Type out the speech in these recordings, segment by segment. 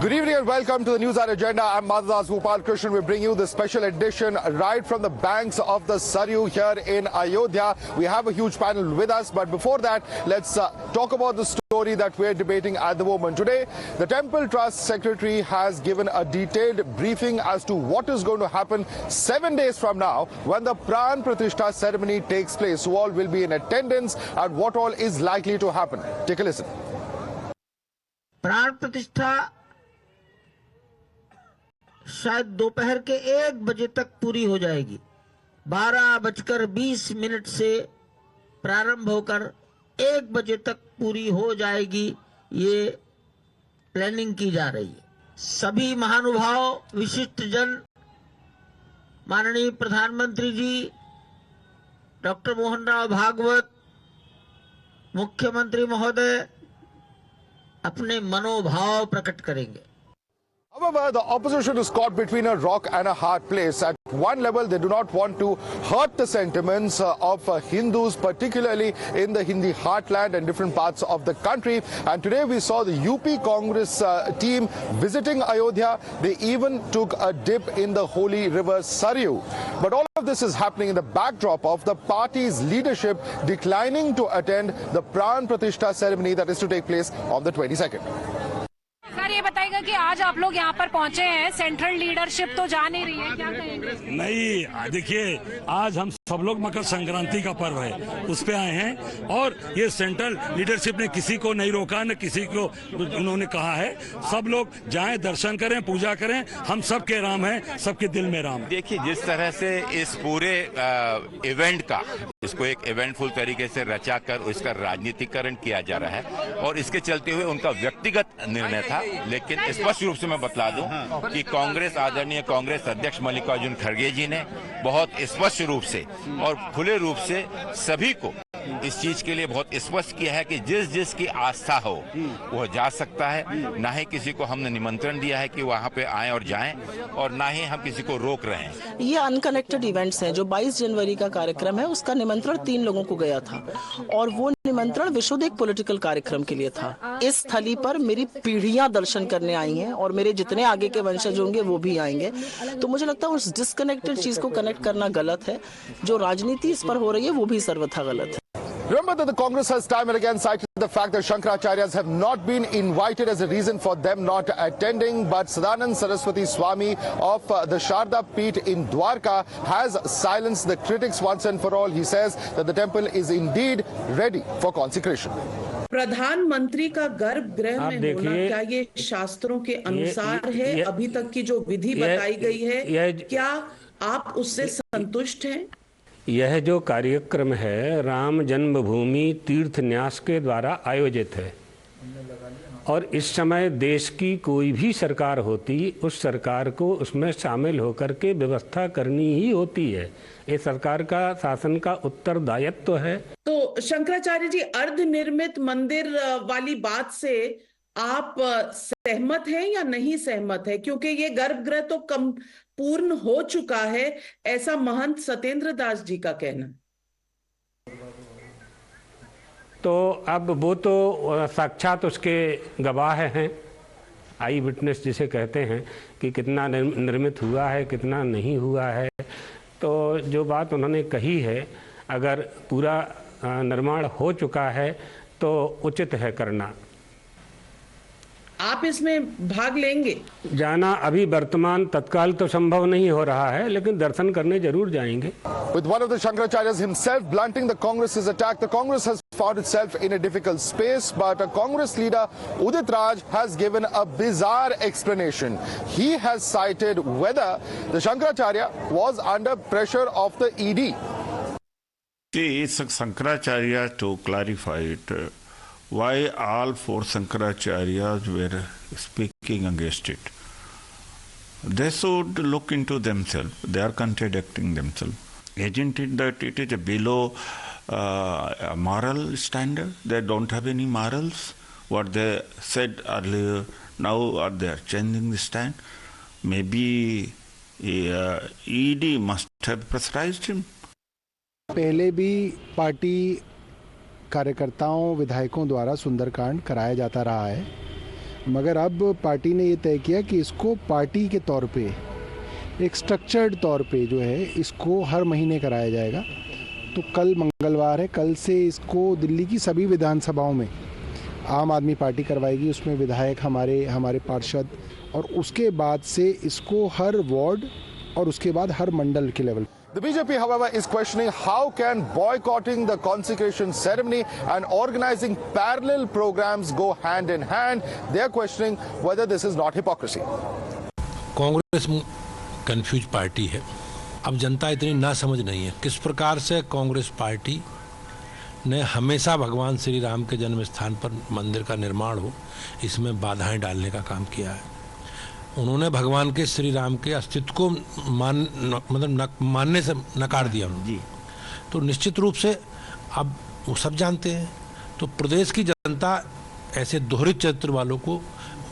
Good evening and welcome to the News Hour Agenda. I'm Madhadas Gopal Krishnan. We bring you the special edition right from the banks of the Saryu here in Ayodhya. We have a huge panel with us, but before that, let's talk about the story that we're debating at the moment. Today, the Temple Trust Secretary has given a detailed briefing as to what is going to happen 7 days from now when the Pran Pratishtha ceremony takes place. So all will be in attendance and what all is likely to happen. Take a listen. प्राण प्रतिष्ठा शायद दोपहर के 1 बजे तक पूरी हो जाएगी। 12:20 से प्रारंभ होकर 1 बजे तक पूरी हो जाएगी, ये प्लानिंग की जा रही है। सभी महानुभाव, विशिष्ट जन, माननीय प्रधानमंत्री जी डॉक्टर मोहन राव भागवत, मुख्यमंत्री महोदय अपने मनोभाव प्रकट करेंगे। However, the opposition is caught between a rock and a hard place. At one level, they do not want to hurt the sentiments of Hindus, particularly in the Hindi heartland and different parts of the country. And today we saw the UP Congress team visiting Ayodhya. They even took a dip in the holy river Saryu. But all of this is happening in the backdrop of the party's leadership declining to attend the Pran Pratishtha ceremony that is to take place on the 22nd. Sir ये बताइएगा कि आज आप लोग यहाँ पर पहुँचे हैं, सेंट्रल लीडरशिप तो जा नहीं रही है, क्या कहेंगे? नहीं, देखिए आज हम सब लोग मकर संक्रांति का पर्व है उस पे आए हैं और ये सेंट्रल लीडरशिप ने किसी को नहीं रोका, न किसी को उन्होंने कहा है। सब लोग जाएं, दर्शन करें, पूजा करें, हम सबके राम हैं, सबके दिल में राम। देखिए जिस तरह से इस पूरे इवेंट का इसको एक इवेंटफुल तरीके से रचा कर इसका राजनीतिकरण किया जा रहा है और इसके चलते हुए उनका व्यक्तिगत निर्णय था, लेकिन स्पष्ट रूप से मैं बतला दूं कि कांग्रेस आदरणीय कांग्रेस अध्यक्ष मल्लिकार्जुन खड़गे जी ने बहुत स्पष्ट रूप से और खुले रूप से सभी को इस चीज के लिए बहुत स्पष्ट किया है कि जिस जिस की आस्था हो वो जा सकता है। ना ही किसी को हमने निमंत्रण दिया है कि वहां पे आएं और जाएं और ना ही हम किसी को रोक रहे हैं। ये अनकनेक्टेड इवेंट्स हैं। जो 22 जनवरी का कार्यक्रम है उसका निमंत्रण 3 लोगों को गया था और वो निमंत्रण विशुद्ध एक पॉलिटिकल कार्यक्रम के लिए था। इस स्थली पर मेरी पीढ़ियां दर्शन करने आई हैं और मेरे जितने आगे के वंशज होंगे वो भी आएंगे। तो मुझे लगता है उस डिस्कनेक्टेड चीज को कनेक्ट करना गलत है। जो राजनीति इस पर हो रही है वो भी सर्वथा गलत है। Remember that the Congress has time and again cited the fact that Shankaracharyas have not been invited as a reason for them not attending, but Sadanand Saraswati Swami of the Sharda Peeth in Dwarka has silenced the critics once and for all. He says that the temple is indeed ready for consecration. प्रधानमंत्री का गर्भगृह में होना क्या ये शास्त्रों के अनुसार है? अभी तक की जो विधि बताई गई है, क्या आप उससे संतुष्ट हैं? यह जो कार्यक्रम है राम जन्मभूमि तीर्थ न्यास के द्वारा आयोजित है और इस समय देश की कोई भी सरकार होती उस सरकार को उसमें शामिल होकर के व्यवस्था करनी ही होती है। ये सरकार का शासन का उत्तरदायित्व तो है। तो शंकराचार्य जी, अर्ध निर्मित मंदिर वाली बात से आप सहमत हैं या नहीं सहमत है? क्योंकि ये गर्भगृह तो कम पूर्ण हो चुका है, ऐसा महंत सत्येंद्र दास जी का कहना। तो अब वो तो साक्षात उसके गवाह हैं, आई विटनेस जिसे कहते हैं कि कितना निर्मित हुआ है, कितना नहीं हुआ है। तो जो बात उन्होंने कही है, अगर पूरा निर्माण हो चुका है तो उचित है करना। आप इसमें भाग लेंगे? जाना अभी वर्तमान तत्काल तो संभव नहीं हो रहा है, लेकिन दर्शन करने जरूर जाएंगे। With one of the Shankaracharyas himself blunting the Congress's attack, the Congress has found itself in a difficult space, but a Congress leader, Udit Raj, has given a bizarre explanation. He has cited whether the Shankaracharya was under pressure of the ED. See, it's Shankaracharya to clarify it. Why all 4 Shankaracharyas were speaking against it? They should look into themselves. They are contradicting themselves. Isn't it that it is a below moral standard? They don't have any morals. What they said earlier, now they are changing the stand. Maybe ED must have pressurized him. पहले भी party कार्यकर्ताओं विधायकों द्वारा सुंदरकांड कराया जाता रहा है मगर अब पार्टी ने ये तय किया कि इसको पार्टी के तौर पे एक स्ट्रक्चर्ड तौर पे जो है इसको हर महीने कराया जाएगा। तो कल मंगलवार है, कल से इसको दिल्ली की सभी विधानसभाओं में आम आदमी पार्टी करवाएगी, उसमें विधायक हमारे पार्षद, और उसके बाद से इसको हर वार्ड और उसके बाद हर मंडल के level. The BJP, however, is questioning how can boycotting the consecration ceremony and organizing parallel programs go hand in hand. They are questioning whether this is not hypocrisy. Congress confuse party है। अब जनता इतनी ना समझ नहीं है किस प्रकार से कांग्रेस पार्टी ने हमेशा भगवान श्री राम के जन्म स्थान पर मंदिर का निर्माण हो, इसमें बाधाएं डालने का काम किया है। उन्होंने भगवान के श्री राम के अस्तित्व को मानने से नकार दिया उन्होंने। जी। तो निश्चित रूप से अब वो सब जानते हैं, तो प्रदेश की जनता ऐसे दोहरे चरित्र वालों को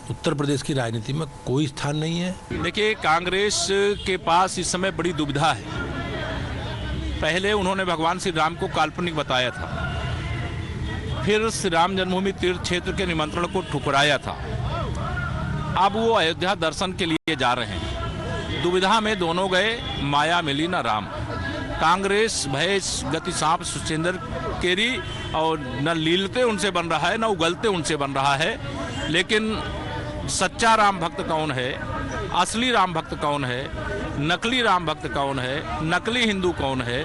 उत्तर प्रदेश की राजनीति में कोई स्थान नहीं है। देखिए, कांग्रेस के पास इस समय बड़ी दुविधा है। पहले उन्होंने भगवान श्री राम को काल्पनिक बताया था, फिर श्री राम जन्मभूमि तीर्थ क्षेत्र के निमंत्रण को ठुकराया था, अब वो अयोध्या दर्शन के लिए जा रहे हैं। दुविधा में दोनों गए, माया मिली न राम। कांग्रेस भय गति सांप सुचेंद्र केरी, और न लीलते उनसे बन रहा है न उगलते उनसे बन रहा है। लेकिन सच्चा राम भक्त कौन है, असली राम भक्त कौन है, नकली राम भक्त कौन है, नकली हिंदू कौन है,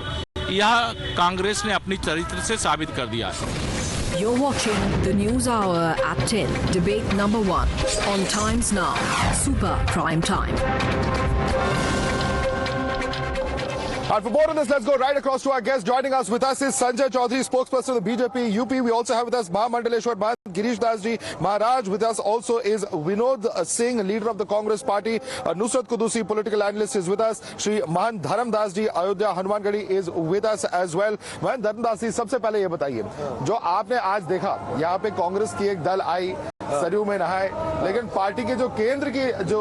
यह कांग्रेस ने अपनी चरित्र से साबित कर दिया है। You're watching the News Hour at 10, debate number 1 on Times Now, Super Prime Time. And for more on this, let's go right across to our guest. Joining us with us is Sanjay Chaudhary, spokesperson of the BJP UP. We also have with us Mahamandaleshwar Mahant, Girish Das ji Maharaj. With us also is Vinod Singh, leader of the Congress party. Nusrat Qudusi, political analyst, is with us. Shri Mahant Dharamdas ji, Ayodhya Hanumangarhi, is with us as well. Mahant Dharamdas ji, सबसे पहले ये बताइए, जो आपने आज देखा, यहाँ पे कांग्रेस की एक दल आई, सरयू में नहाए, लेकिन पार्टी के जो केंद्र की जो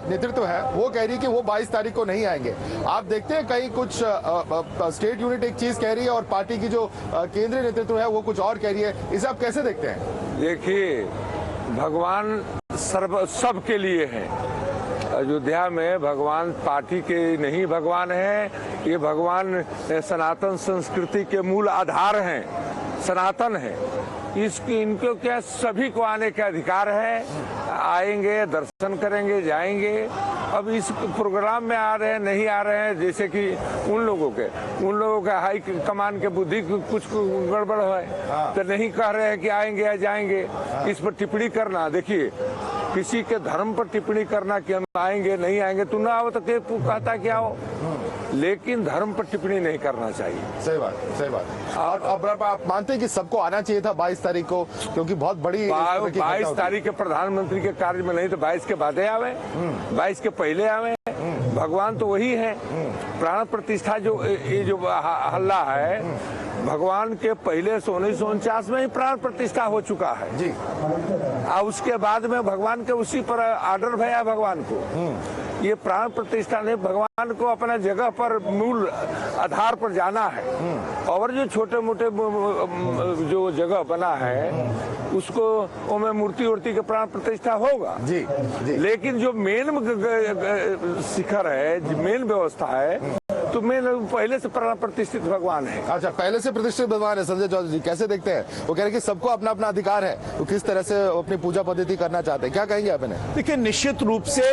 नेतृत्व है वो कह रही है कि वो 22 तारीख को नहीं आएंगे। आप देखते हैं कहीं कुछ स्टेट यूनिट एक चीज कह रही है और पार्टी की जो केंद्रीय नेतृत्व है वो कुछ और कह रही है, इसे आप कैसे देखते हैं? देखिए, भगवान सब के लिए है। अयोध्या में भगवान पार्टी के नहीं भगवान है, ये भगवान सनातन संस्कृति के मूल आधार हैं, सनातन है। इनको क्या सभी को आने का अधिकार है, आएंगे, दर्शन करेंगे, जाएंगे। अब इस प्रोग्राम में आ रहे हैं नहीं आ रहे हैं, जैसे कि उन लोगों के हाई कमान के बुद्धि कुछ गड़बड़ है तो नहीं कह रहे हैं कि आएंगे या जाएंगे। इस पर टिप्पणी करना, देखिए किसी के धर्म पर टिप्पणी करना कि हम आएंगे नहीं आएंगे, तू ना आओ तो कहता क्या हो, लेकिन धर्म पर टिप्पणी नहीं करना चाहिए। सही बात। और अब आप मानते हैं कि सबको आना चाहिए था 22 तारीख को, क्योंकि बहुत बड़ी 22 तारीख के प्रधानमंत्री के कार्य में नहीं तो 22 के बाद आवे, 22 के पहले आवे। भगवान तो वही है। प्राण प्रतिष्ठा जो ये जो हल्ला है, भगवान के पहले 1949 में ही प्राण प्रतिष्ठा हो चुका है जी। और उसके बाद में भगवान के उसी पर आर्डर भया भगवान को। ये प्राण प्रतिष्ठा ने भगवान को अपना जगह पर मूल आधार पर जाना है, और जो छोटे मोटे जो जगह बना है उसको में मूर्ति के प्राण प्रतिष्ठा होगा जी। लेकिन जो मेन शिखर है, मेन व्यवस्था है, तो मेन पहले से प्राण प्रतिष्ठित भगवान है। अच्छा, पहले से प्रतिष्ठित भगवान है। संजय चौधरी जी कैसे देखते हैं? वो कह रहे हैं कि सबको अपना अपना अधिकार है, वो किस तरह से अपनी पूजा पद्धति करना चाहते हैं, क्या कहेंगे आप इन्हें? देखिए, निश्चित रूप से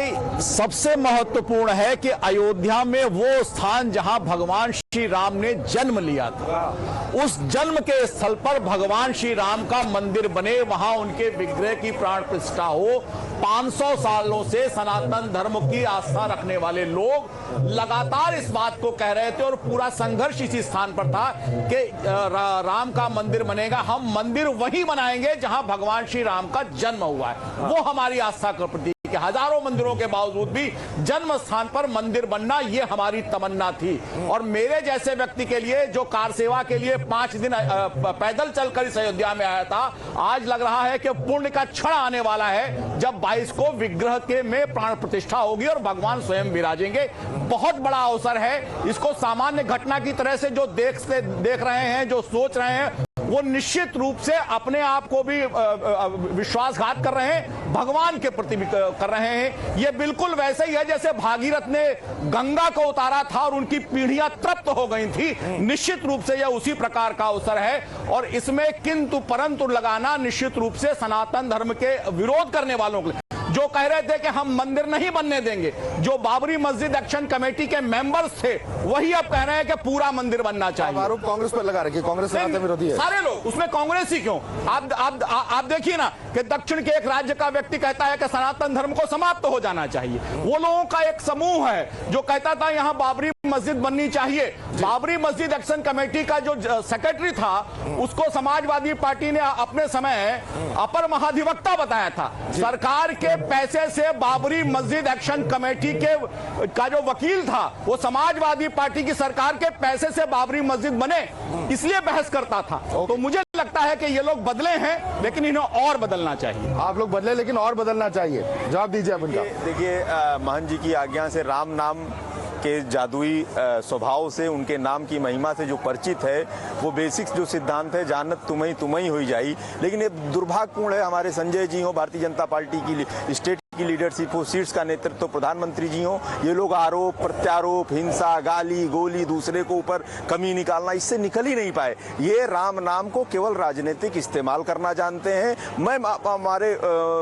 सबसे महत्वपूर्ण है कि अयोध्या में वो स्थान जहां भगवान श्री राम ने जन्म लिया था, उस जन्म के स्थल पर भगवान श्री राम का मंदिर बने, वहां उनके विग्रह की प्राण प्रतिष्ठा हो। 500 सालों से सनातन धर्म की आस्था रखने वाले लोग लगातार इस बात को कह रहे थे, और पूरा संघर्ष इसी स्थान पर था कि राम का मंदिर बनेगा, हम मंदिर वहीं बनाएंगे जहां भगवान श्री राम का जन्म हुआ है। वो हमारी आस्था का प्रतीक है। हजारों मंदिरों के बावजूद भी जन्म स्थान पर मंदिर बनना ये हमारी तमन्ना थी। और मेरे जैसे व्यक्ति के लिए जो कार सेवा के लिए 5 दिन पैदल चलकर इस अयोध्या में आया था, आज लग रहा है कि पुण्य का क्षण आने वाला है जब 22 को विग्रह के में प्राण प्रतिष्ठा होगी और भगवान स्वयं विराजेंगे। बहुत बड़ा अवसर है। इसको सामान्य घटना की तरह से जो देख रहे हैं, जो सोच रहे हैं, वो निश्चित रूप से अपने आप को भी विश्वासघात कर रहे हैं, भगवान के प्रति भी कर रहे हैं। ये बिल्कुल वैसे ही है जैसे भागीरथ ने गंगा को उतारा था और उनकी पीढ़ियां तृप्त हो गई थी। निश्चित रूप से यह उसी प्रकार का अवसर है और इसमें किंतु परंतु लगाना निश्चित रूप से सनातन धर्म के विरोध करने वालों के जो कह रहे थे कि हम मंदिर नहीं बनने देंगे, जो बाबरी मस्जिद एक्शन कमेटी के मेंबर्स थे वही अब कह रहे हैं कि पूरा मंदिर बनना चाहिए। आरोप कांग्रेस पर लगा रखी, कांग्रेस सनातन विरोधी है। सारे लोग उसमें कांग्रेस ही क्यों? आप देखिए ना कि दक्षिण के एक राज्य का व्यक्ति कहता है कि सनातन धर्म को समाप्त हो जाना चाहिए। वो लोगों का एक समूह है जो कहता था यहां बाबरी मस्जिद बननी चाहिए। बाबरी मस्जिद एक्शन कमेटी का जो सेक्रेटरी था उसको समाजवादी पार्टी ने अपने समय अपर महाधिवक्ता बताया था। सरकार के पैसे से बाबरी मस्जिद एक्शन कमेटी का जो वकील था वो समाजवादी पार्टी की सरकार के पैसे से बाबरी मस्जिद बने इसलिए बहस करता था। तो मुझे लगता है कि ये लोग बदले हैं लेकिन इन्हें और बदलना चाहिए। आप लोग बदले लेकिन और बदलना चाहिए, जवाब दीजिए आप उनका। देखिए महंत जी की आज्ञा से राम नाम के जादुई स्वभाव से, उनके नाम की महिमा से जो परिचित है, वो बेसिक्स जो सिद्धांत है जानत तुम्हें ही जाई। लेकिन ये दुर्भाग्यपूर्ण है, हमारे संजय जी हो, भारतीय जनता पार्टी की स्टेट की लीडरशिप हो, सीट्स का नेतृत्व प्रधानमंत्री जी हो, ये लोग आरोप प्रत्यारोप, हिंसा, गाली गोली, दूसरे को ऊपर कमी निकालना, इससे निकल ही नहीं पाए। ये राम नाम को केवल राजनीतिक इस्तेमाल करना जानते हैं। मैं हमारे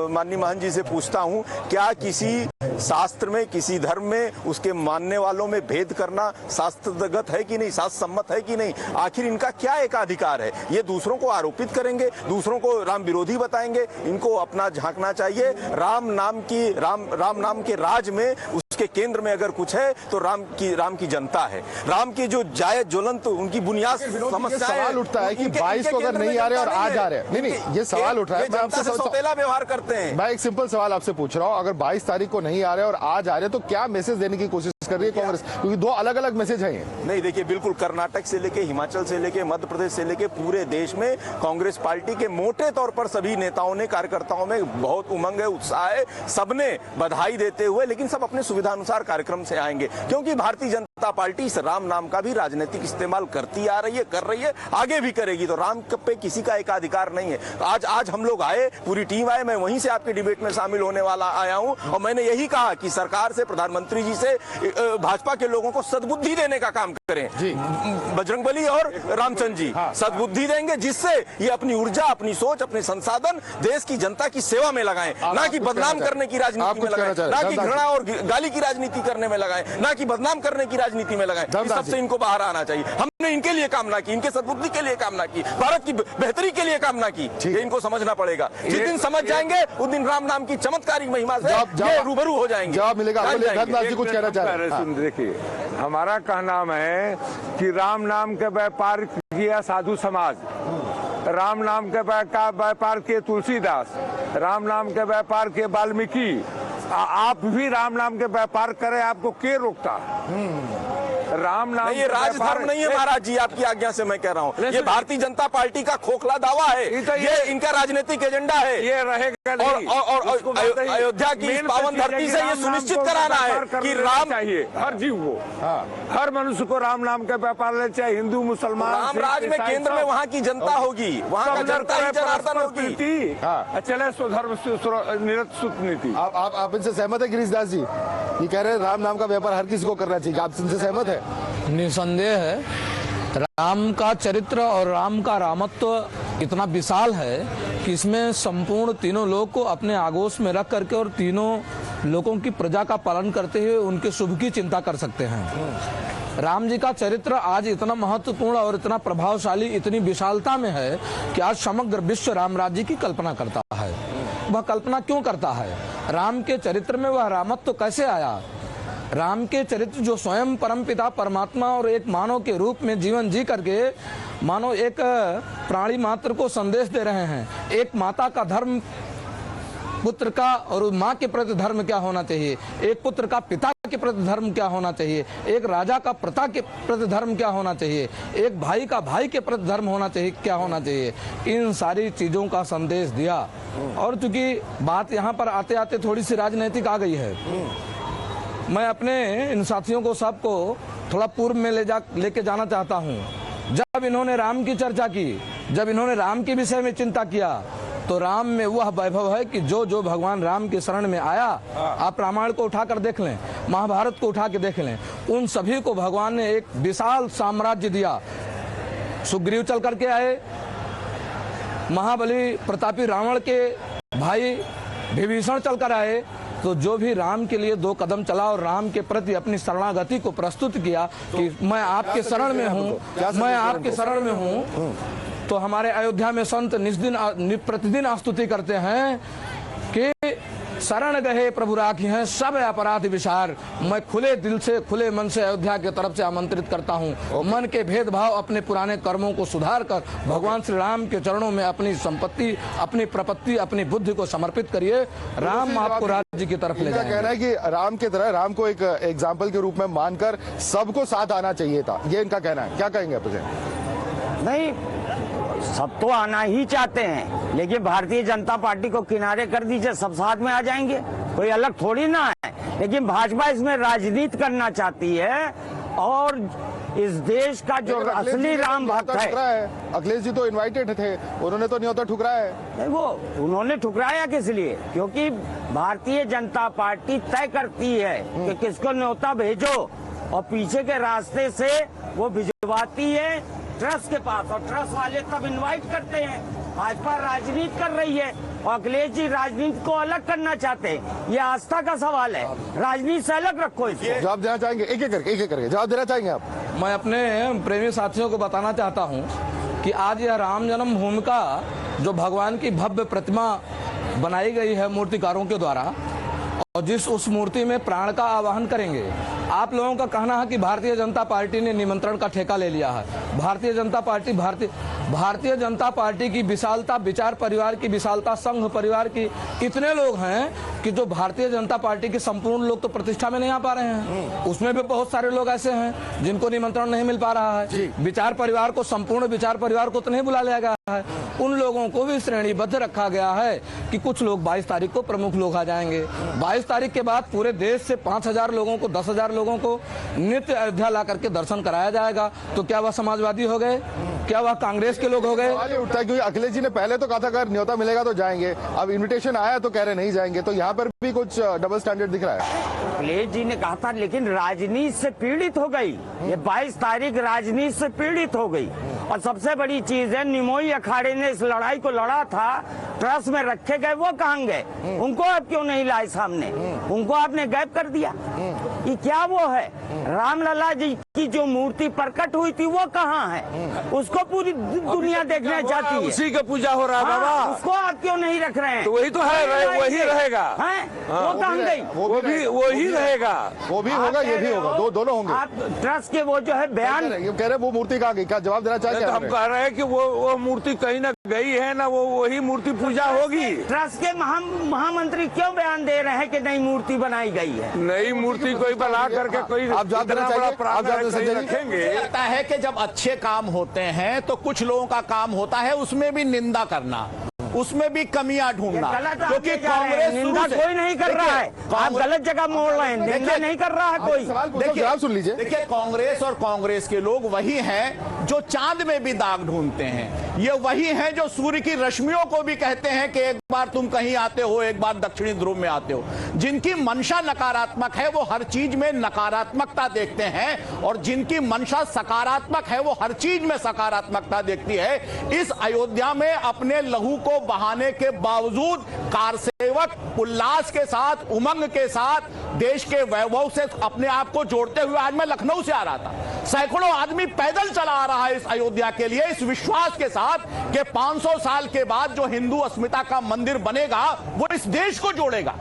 माननीय महंत जी से पूछता हूँ, क्या किसी शास्त्र में, किसी धर्म में उसके मानने वालों में भेद करना शास्त्रगत है कि नहीं, शास्त्र सम्मत है कि नहीं? आखिर इनका क्या एकाधिकार है? ये दूसरों को आरोपित करेंगे, दूसरों को राम विरोधी बताएंगे। इनको अपना झांकना चाहिए। राम नाम के राज में उसके केंद्र में अगर कुछ है तो राम की जनता है। राम की जो जायज ज्वलंत उनकी बुनियाद समस्या सवाल उठता है कि 22 को अगर नहीं आ रहे और आज आ रहे हैं, नहीं ये सवाल उठ रहा है। मैं आपसे सौतेला व्यवहार करते हैं। मैं एक सिंपल सवाल आपसे पूछ रहा हूँ, अगर 22 तारीख को नहीं आ रहे और आज आ रहे तो क्या मैसेज देने की कोशिश कर रही है कांग्रेस? क्योंकि दो अलग अलग मैसेज हैं। नहीं देखिए, बिल्कुल कर्नाटक से लेके हिमाचल से लेके मध्य प्रदेश से लेके पूरे देश में कांग्रेस पार्टी के मोटे तौर पर सभी नेताओं ने, कार्यकर्ताओं में बहुत उमंग है, उत्साह है। सबने बधाई देते हुए, लेकिन सब अपने सुविधानुसार कार्यक्रम से आएंगे, क्योंकि भारतीय जनता पार्टी इस राम नाम का भी राजनीतिक इस्तेमाल करती आ रही है, कर रही है, आगे भी करेगी। तो राम पे किसी का एकाधिकार नहीं है। आज हम लोग आए, पूरी टीम आए, मैं वहीं से आपके डिबेट में शामिल होने वाला आया हूं और मैंने यही कहा कि सरकार से, प्रधानमंत्री जी से, भाजपा के लोगों को सद्बुद्धि देने का काम करें। बजरंगबली और रामचंद्र जी सद्बुद्धि देंगे, जिससे ये अपनी ऊर्जा, अपनी सोच, अपने संसाधन देश की जनता की सेवा में लगाएं, ना कि बदनाम करने की राजनीति में लगाएं, ना कि घृणा और गाली की राजनीति करने में लगाएं, ना कि बदनाम करने की राजनीति में लगाएं। इस सबसे इनको बाहर आना चाहिए। हमने इनके लिए कामना की, इनके सद्बुद्धि के लिए कामना की, भारत की बेहतरी के लिए कामना की। ये इनको समझना पड़ेगा। जिस दिन समझ जाएंगे उस दिन राम नाम की चमत्कारिक महिमा से ये रूबरू हो जाएंगे। जवाब मिलेगा। कुछ कहना चाह रहे हैं? देखिए, हमारा कहना है कि राम नाम के व्यापार किया साधु समाज, राम नाम के व्यापार किए तुलसीदास, राम नाम के व्यापार किए वाल्मीकि। आप भी राम नाम के व्यापार करें, आपको के रोकता? राम नाम ये राजधर्म नहीं है महाराज जी, आपकी आज्ञा से मैं कह रहा हूँ। ये भारतीय जनता पार्टी का खोखला दावा है, ये इनका राजनीतिक एजेंडा है। ये रहेगा नहीं। और अयोध्या की इस पावन धरती से ये सुनिश्चित कराना है कि राम चाहिए हर जीव को, हर मनुष्य को राम नाम का व्यापार लेना चाहिए, हिंदू मुसलमान। राम राज में केंद्र में वहाँ की जनता होगी, वहाँ का जनता ही जनार्दन होगी। चले स्वधर्म निरत नीति। आप इनसे सहमत है गिरीश दास जी? ये कह रहे हैं राम नाम का व्यापार हर किसी को करना चाहिए, आप इनसे सहमत है? निसंदेह है, राम का चरित्र और राम का रामत्व इतना विशाल है कि इसमें संपूर्ण तीनों लोग को अपने आगोश में रख करके और तीनों लोगों की प्रजा का पालन करते हुए उनके शुभ की चिंता कर सकते हैं। राम जी का चरित्र आज इतना महत्वपूर्ण और इतना प्रभावशाली, इतनी विशालता में है कि आज समग्र विश्व राम राज्य की कल्पना करता है। वह कल्पना क्यों करता है? राम के चरित्र में वह रामत्व कैसे आया? राम के चरित्र जो स्वयं परमपिता परमात्मा और एक मानव के रूप में जीवन जी करके मानो एक प्राणी मात्र को संदेश दे रहे हैं। एक माता का धर्म पुत्र का और माँ के प्रति धर्म क्या होना चाहिए, एक पुत्र का पिता के प्रति धर्म क्या होना चाहिए, एक राजा का प्रजा के प्रति धर्म क्या होना चाहिए, एक भाई का भाई के प्रति धर्म होना चाहिए, क्या होना चाहिए, इन सारी चीजों का संदेश दिया। और चूंकि बात यहाँ पर आते आते थोड़ी सी राजनीतिक आ गई है, मैं अपने इन साथियों को सबको थोड़ा पूर्व में लेके जाना चाहता हूँ। जब इन्होंने राम की चर्चा की जब इन्होंने राम के विषय में चिंता किया तो राम में वह वैभव है कि जो जो भगवान राम के शरण में आया, आप रामायण को उठाकर देख लें, महाभारत को उठा के देख लें, उन सभी को भगवान ने एक विशाल साम्राज्य दिया। सुग्रीव चल करके आए, महाबली प्रतापी रावण के भाई विभीषण चल कर आए, तो जो भी राम के लिए 2 कदम चला और राम के प्रति अपनी शरणागति को प्रस्तुत किया कि मैं आपके शरण में हूँ, मैं आपके शरण में हूँ, तो हमारे अयोध्या में संत प्रतिदिन स्तुति करते हैं कि शरण गए प्रभु राखी हैं सब अपराध विचार। मैं खुले दिल से, खुले मन से अयोध्या की तरफ से आमंत्रित करता हूं। मन के भेदभाव, अपने पुराने कर्मों को सुधार कर भगवान श्री राम के चरणों में अपनी संपत्ति, अपनी प्रपत्ति, अपनी बुद्धि को समर्पित करिए। राम आपको राज्य की तरफ ले जाएंगे। कहना है कि राम की तरह, राम को एक एग्जाम्पल के रूप में मानकर सबको साथ आना चाहिए था, ये इनका कहना है। क्या कहेंगे आप? नहीं, सब तो आना ही चाहते हैं, लेकिन भारतीय जनता पार्टी को किनारे कर दीजिए, सब साथ में आ जाएंगे, कोई अलग थोड़ी ना है। लेकिन भाजपा इसमें राजनीति करना चाहती है और इस देश का जो असली राम भक्त है। अखिलेश जी तो इनवाइटेड थे, उन्होंने तो न्योता ठुकराया है। नहीं, वो उन्होंने ठुकराया किस लिए? क्योंकि भारतीय जनता पार्टी तय करती है कि किसको न्योता भेजो और पीछे के रास्ते से वो भिजवाती है ट्रस्ट के पास, और ट्रस्ट वाले तब इनवाइट करते हैं। भाजपा राजनीति कर रही है और अखिलेश जी राजनीति को अलग करना चाहते हैं। ये आस्था का सवाल है, राजनीति से अलग रखो इसको। जवाब देना चाहेंगे? एक एक करके जवाब देना चाहेंगे आप? मैं अपने प्रेमी साथियों को बताना चाहता हूं कि आज यह राम जन्मभूमि का जो भगवान की भव्य प्रतिमा बनाई गई है मूर्तिकारों के द्वारा, और जिस उस मूर्ति में प्राण का आवाहन करेंगे, आप लोगों का कहना है कि भारतीय जनता पार्टी ने निमंत्रण का ठेका ले लिया है। भारतीय जनता पार्टी की विशालता, विचार परिवार की विशालता, संघ परिवार की इतने लोग हैं कि जो भारतीय जनता पार्टी के संपूर्ण लोग तो प्रतिष्ठा में नहीं आ पा रहे हैं। उसमें भी बहुत सारे लोग ऐसे हैं जिनको निमंत्रण नहीं मिल पा रहा है। विचार परिवार को, संपूर्ण विचार परिवार को तो नहीं बुला लिया गया है। उन लोगों को भी श्रेणीबद्ध रखा गया है कि कुछ लोग 22 तारीख को प्रमुख लोग आ जाएंगे। 22 तारीख के बाद पूरे देश से 5,000 लोगों को, 10,000 लोगों को नित्य अयोध्या ला करके दर्शन कराया जाएगा। तो क्या वह समाजवादी हो गए? क्या वह कांग्रेस के लोग हो गए? सवाल उठता है क्योंकि अखिलेश जी ने पहले तो कहा था अगर न्योता मिलेगा तो जाएंगे, अब इनविटेशन आया तो कह रहे नहीं जाएंगे, तो यहाँ पर भी कुछ डबल स्टैंडर्ड दिख रहा है। अखिलेश जी ने कहा था, लेकिन राजनीति से पीड़ित हो गई। ये 22 तारीख राजनीति से पीड़ित हो गई। और सबसे बड़ी चीज है, निमोई अखाड़े ने इस लड़ाई को लड़ा था, ट्रस्ट में रखे गए, वो कहाँ गए? उनको आप क्यों नहीं लाए सामने? उनको आपने गायब कर दिया। ये क्या वो है? रामलला जी की जो मूर्ति प्रकट हुई थी वो कहाँ है? उसको पूरी दुनिया देखना चाहती है। उसी का पूजा हो रहा है बाबा, उसको आप क्यों नहीं रख रहे हैं? तो वही तो है, वही रहेगा। वो कहाँ गई? वो ही रहेगा, वो भी होगा, ये भी होगा, दोनों होंगे। आप ट्रस्ट के वो जो है बयान कह रहे वो मूर्ति कहाँ गई? क्या जवाब देना चाहिए? तो हम कह रहे हैं कि वो मूर्ति कहीं ना गई है ना, वो वही मूर्ति पूजा होगी। ट्रस्ट के महामंत्री क्यों बयान दे रहे हैं कि नई मूर्ति बनाई गई है? नई मूर्ति कोई बना करके कोई आप जवाब देना चाहिए? रखेंगे। लगता है कि जब अच्छे काम होते हैं तो कुछ लोगों का काम होता है उसमें भी निंदा करना, उसमें भी कमियां ढूंढना, क्योंकि कांग्रेस निंदा कोई नहीं कर रहा है। आप गलत जगह मोड़ रहे हैं, निंदा नहीं कर रहा है कोई। देखिए, सुन लीजिए, देखिए कांग्रेस और कांग्रेस के लोग वही हैं जो चांद में भी दाग ढूंढते हैं। ये वही हैं जो सूर्य की रश्मियों को भी कहते हैं कि एक बार तुम कहीं आते हो, एक बार दक्षिणी ध्रुव में आते हो। जिनकी मंशा नकारात्मक है वो हर चीज में नकारात्मकता देखते हैं, और जिनकी मंशा सकारात्मक है वो हर चीज में सकारात्मकता देखती है। इस अयोध्या में अपने लहू को बहाने के बावजूद कारसेवक उल्लास के साथ, उमंग के साथ, देश के वैभव से अपने आप को जोड़ते हुए, आज मैं लखनऊ से आ रहा था, सैकड़ों आदमी पैदल चला आ रहा है इस अयोध्या के लिए, इस विश्वास के साथ कि 500 साल के बाद जो हिंदू अस्मिता का मंदिर बनेगा वो इस देश को जोड़ेगा।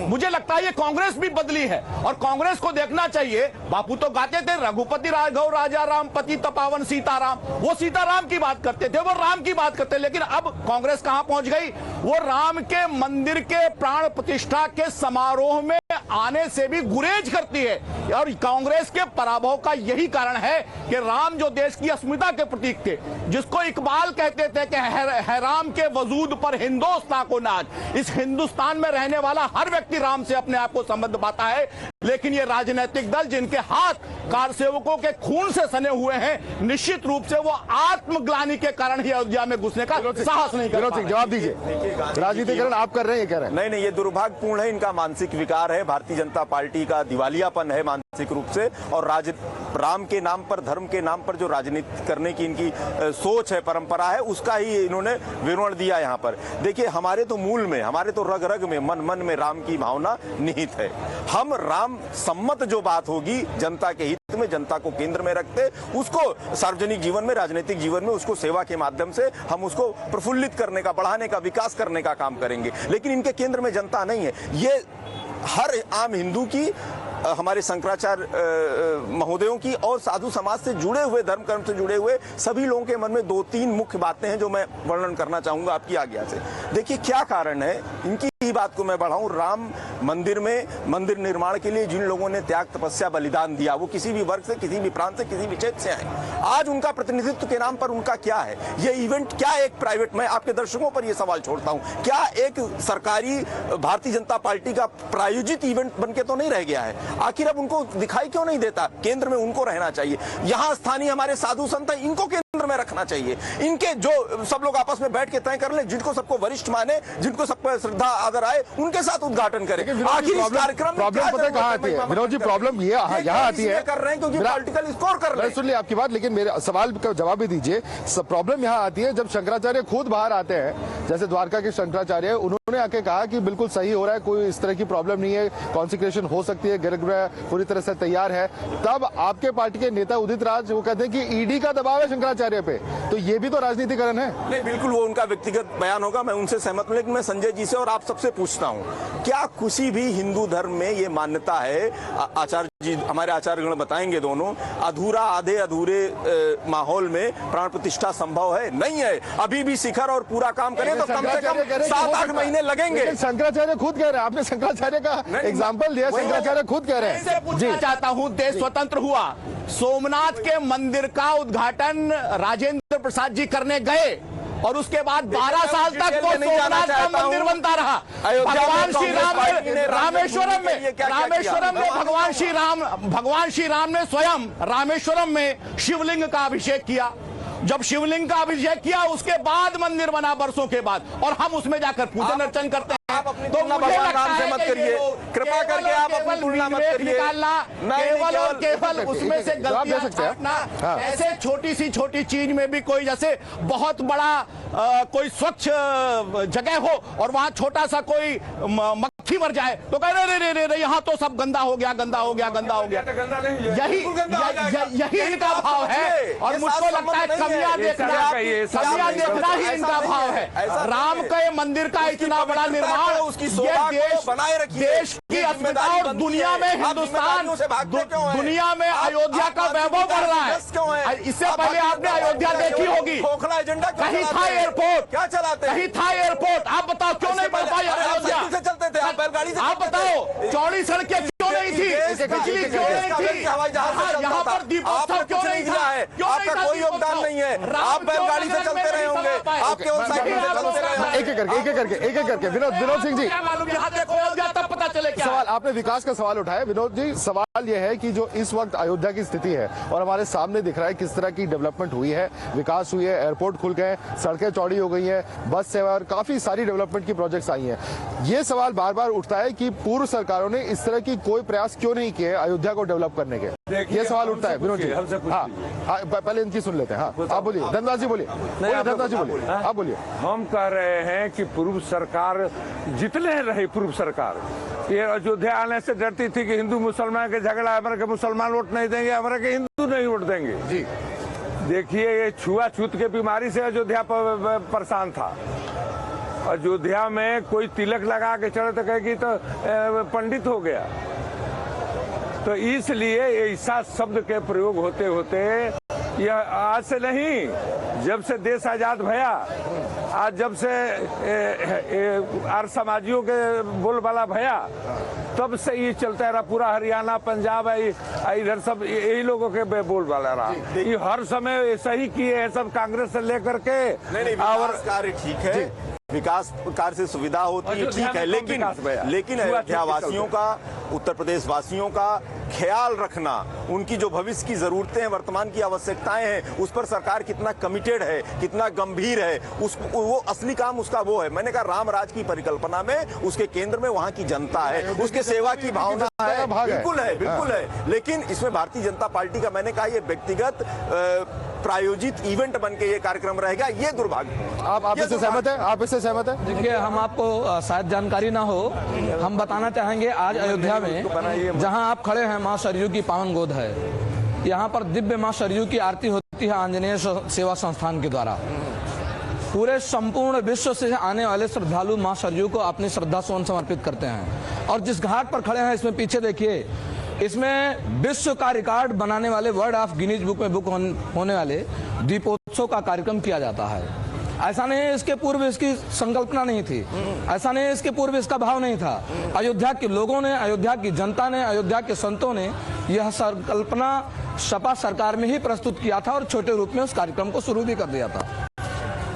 मुझे लगता है ये कांग्रेस भी बदली है और कांग्रेस को देखना चाहिए। बापू तो गाते थे रघुपति राघव राजा राम पति तपावन सीताराम, वो सीताराम की बात करते थे, वो राम की बात करते, लेकिन अब कांग्रेस कहां पहुंच गई? वो राम के मंदिर के प्राण प्रतिष्ठा के समारोह में आने से भी गुरेज करती है। और कांग्रेस के पराभव का यही कारण है कि राम जो देश की अस्मिता के प्रतीक थे, जिसको इकबाल कहते थे कि है राम के वजूद पर हिंदुस्तान को नाज, इस हिंदुस्तान में रहने वाला हर व्यक्ति राम से अपने आप को संबंध पाता है। लेकिन ये राजनीतिक दल जिनके हाथ कारसेवकों के खून से सने हुए हैं, निश्चित रूप से वो आत्मग्लानि के कारण ही अयोध्या में घुसने का साहस नहीं कर रहे। जवाब दीजिए, राजनीतिकरण आप कर रहे हैं, ये कह रहे हैं। नहीं, ये दुर्भाग्यपूर्ण है, इनका मानसिक विकार है, भारतीय जनता पार्टी का दिवालियापन है मानसिक रूप से, और राम के नाम पर, धर्म के नाम पर जो राजनीति करने की इनकी सोच है, परंपरा है, उसका ही इन्होंने विवरण दिया यहाँ पर। देखिए, हमारे तो मूल में, हमारे तो रग रग में, मन मन में राम की भावना निहित है। हम राम सम्मत जो बात होगी, जनता के हित में, जनता को केंद्र में रखते, उसको सार्वजनिक जीवन में, राजनीतिक जीवन में उसको सेवा के माध्यम से हम उसको प्रफुल्लित करने का, बढ़ाने का, विकास करने का काम करेंगे। लेकिन इनके केंद्र में जनता नहीं है। ये हर आम हिंदू की, हमारे शंकराचार्य महोदयों की और साधु समाज से जुड़े हुए, धर्म कर्म से जुड़े हुए सभी लोगों के मन में 2-3 मुख्य बातें हैं जो मैं वर्णन करना चाहूंगा आपकी आज्ञा से। देखिए, क्या कारण है, इनकी ही बात को मैं बढ़ाऊं। राम मंदिर में, मंदिर निर्माण के लिए जिन लोगों ने त्याग, तपस्या, बलिदान दिया, वो किसी भी वर्ग से, किसी भी प्रांत से, किसी भी क्षेत्र से आए, आज उनका प्रतिनिधित्व के नाम पर उनका क्या है? ये इवेंट क्या एक प्राइवेट, मैं आपके दर्शकों पर यह सवाल छोड़ता हूं, क्या एक सरकारी भारतीय जनता पार्टी का प्रायोजित इवेंट बनके तो नहीं रह गया है? आखिर अब उनको दिखाई क्यों नहीं देता? केंद्र में उनको रहना चाहिए। यहाँ स्थानीय हमारे साधु संत हैं, इनको केंद्र में रखना चाहिए। इनके जो सब लोग आपस में बैठ के तय कर ले, जिनको सबको वरिष्ठ माने, जिनको सब पर श्रद्धा आदर आए, उनके साथ उद्घाटन करें। आखिर इस कार्यक्रम प्रॉब्लम पता है कहाँ आती है विनोद जी? प्रॉब्लम ये यहाँ आती है, कर रहे हैं क्योंकि पॉलिटिकल स्कोर कर रहे हैं। सुन ली आपकी बात, लेकिन मेरे सवाल का जवाब भी दीजिए। प्रॉब्लम यहाँ आती है जब शंकराचार्य खुद बाहर आते हैं, जैसे द्वारका के शंकराचार्य, उन्होंने आके कहा कि बिल्कुल सही हो रहा है, कोई इस तरह की प्रॉब्लम नहीं है, कॉन्सिक्रेशन हो सकती है, गर्भगृह पूरी तरह से तैयार है। तब आपके पार्टी के नेता उदित राज वो कहते हैं कि ईडी का दबाव है शंकराचार्य पे, तो ये भी तो राजनीतिकरण है। नहीं, बिल्कुल वो उनका व्यक्तिगत बयान होगा, मैं उनसे सहमत हूं, लेकिन मैं संजय जी से और आप सबसे पूछता हूं, क्या किसी भी हिंदू धर्म में ये मान्यता है, आचार्य जी, हमारे आचार्यगण बताएंगे दोनों, अधूरा, आधे अधूरे माहौल में प्राण प्रतिष्ठा संभव है? नहीं है। अभी भी शिखर और पूरा काम करें तो कम से कम 7-8 महीने लगेंगे। शंकराचार्य खुद कह रहे हैं, आपने शंकराचार्य का एग्जाम्पल दिया, शंकराचार्य खुद कह रहे हैं। पूछना चाहता हूं, देश स्वतंत्र हुआ, सोमनाथ के मंदिर का उद्घाटन राजेंद्र प्रसाद जी करने गए और उसके बाद 12 साल तक वो सोमनाथ का मंदिर बनता रहा। भगवान श्री राम रामेश्वरम में भगवान श्री राम ने स्वयं रामेश्वरम में शिवलिंग का अभिषेक किया। जब शिवलिंग का अभिषेक किया उसके बाद मंदिर बना, वर्षों के बाद, और हम उसमें जाकर पूजन अर्चन करते हैं। आप अपनी तुलना भगवान राम से मत करिए, कृपा करके आप अपनी तुलना मत करिए। केवल उसमें से गलतियां छांटना, ऐसे छोटी सी छोटी चीज में भी कोई, जैसे बहुत बड़ा कोई स्वच्छ जगह हो और वहां छोटा सा कोई मक्खी मर जाए तो कह रहे यहाँ तो सब गंदा हो गया, गंदा हो गया, गंदा हो गया। यही इनका भाव है, और मुझको लगता है कमियां देखना ही इनका भाव है। राम के मंदिर का इतना बड़ा निर्माण, उसकी शोभा को बनाए रखिए, देश की अस्मिता और दुनिया में हिंदुस्तान, दुनिया में अयोध्या का वैभव बढ़ रहा है। इससे पहले आपने अयोध्या देखी होगी, खोखला एजेंडा कहीं था एयरपोर्ट, क्या चलाते, कहीं था एयरपोर्ट, आप बताओ क्यों नहीं बढ़ पाई अयोध्या? से चलते थे, आप बैलगाड़ी से, आप बताओ चौड़ी सड़कें क्यों नहीं थी, बिजली क्यों नहीं थी, यहाँ पर दीपोत्सव क्यों नहीं था? आपका कोई योगदान नहीं है, आप बैलगाड़ी से चलते रहे होंगे, आप केवल साइकिल से चलते रहे होंगे। एक एक करके विनोद सिंह जी, तब पता चले क्या सवाल, आपने विकास का सवाल उठाया। विनोद जी, सवाल यह है कि जो इस वक्त अयोध्या की स्थिति है और हमारे सामने दिख रहा है किस तरह की डेवलपमेंट हुई है, विकास हुई है, एयरपोर्ट खुल गए, सड़कें चौड़ी हो गई हैं, बस सेवा और काफी सारी डेवलपमेंट की प्रोजेक्ट्स आई हैं। ये सवाल बार बार उठता है कि पूर्व सरकारों ने इस तरह की कोई प्रयास क्यों नहीं किए अयोध्या को डेवलप करने के? ये सवाल उठता है विनोद जी। हाँ, पहले इनकी सुन लेते हैं। हाँ, आप बोलिए, धनराज जी बोलिए, धनराज जी बोलिए, आप बोलिए। हम कह रहे हैं कि पूर्व सरकार जितने रहे, पूर्व सरकार ये अयोध्या आने से डरती थी कि हिंदू मुसलमान के झगड़ा, हमारे के मुसलमान वोट नहीं देंगे, हमारे के हिंदू नहीं वोट देंगे। जी देखिए, ये छुआछूत के बीमारी से अयोध्या परेशान था। अयोध्या में कोई तिलक लगा के चढ़े तो कहेगी तो पंडित हो गया। तो इसलिए ऐसा शब्द के प्रयोग होते होते, यह आज से नहीं, जब से देश आजाद भया, आज जब से आर्य समाजियों के बोलबाला भया, तब से ये चलता रहा। पूरा हरियाणा, पंजाब है, इधर सब यही लोगों के बोलबाला रहा। ये हर समय ऐसा ही किए हैं सब, कांग्रेस से लेकर के। और कार्य ठीक है, विकास कार्य से सुविधा होती है, ठीक है, लेकिन अयोध्यावासियों का, उत्तर प्रदेश वासियों का ख्याल रखना, उनकी जो भविष्य की जरूरतें हैं, वर्तमान की आवश्यकताएं हैं, उस पर सरकार कितना कमिटेड है, कितना गंभीर है, वो असली काम उसका वो है। मैंने कहा राम राज की परिकल्पना में उसके केंद्र में वहां की जनता है, उसके सेवा की भावना है, बिल्कुल है। लेकिन इसमें भारतीय जनता पार्टी का, मैंने कहा, ये व्यक्तिगत प्रायोजित इवेंट बन के ये कार्यक्रम रहेगा, ये दुर्भाग्य। आप इससे सहमत हैं? आप इससे सहमत हैं? देखिए, हम आपको शायद जानकारी ना हो, हम बताना चाहेंगे आज अयोध्या में जहां आप खड़े हैं, मां सरयू की पावन गोद है। यहाँ पर दिव्य मां सरयू की आरती होती है आंजनेय सेवा संस्थान के द्वारा। पूरे संपूर्ण विश्व से आने वाले श्रद्धालु मां सरयू को अपनी श्रद्धा सुमन समर्पित करते हैं। और जिस घाट पर खड़े हैं, इसमें पीछे देखिए, इसमें विश्व का रिकॉर्ड बनाने वाले, वर्ल्ड ऑफ गिनीज बुक में बुक होने वाले दीपोत्सव का कार्यक्रम किया जाता है। ऐसा नहीं है इसके पूर्व इसकी संकल्पना नहीं थी, ऐसा नहीं है इसके पूर्व इसका भाव नहीं था। अयोध्या के लोगों ने, अयोध्या की जनता ने, अयोध्या के संतों ने यह संकल्पना सपा सरकार में ही प्रस्तुत किया था और छोटे रूप में उस कार्यक्रम को शुरू भी कर दिया था।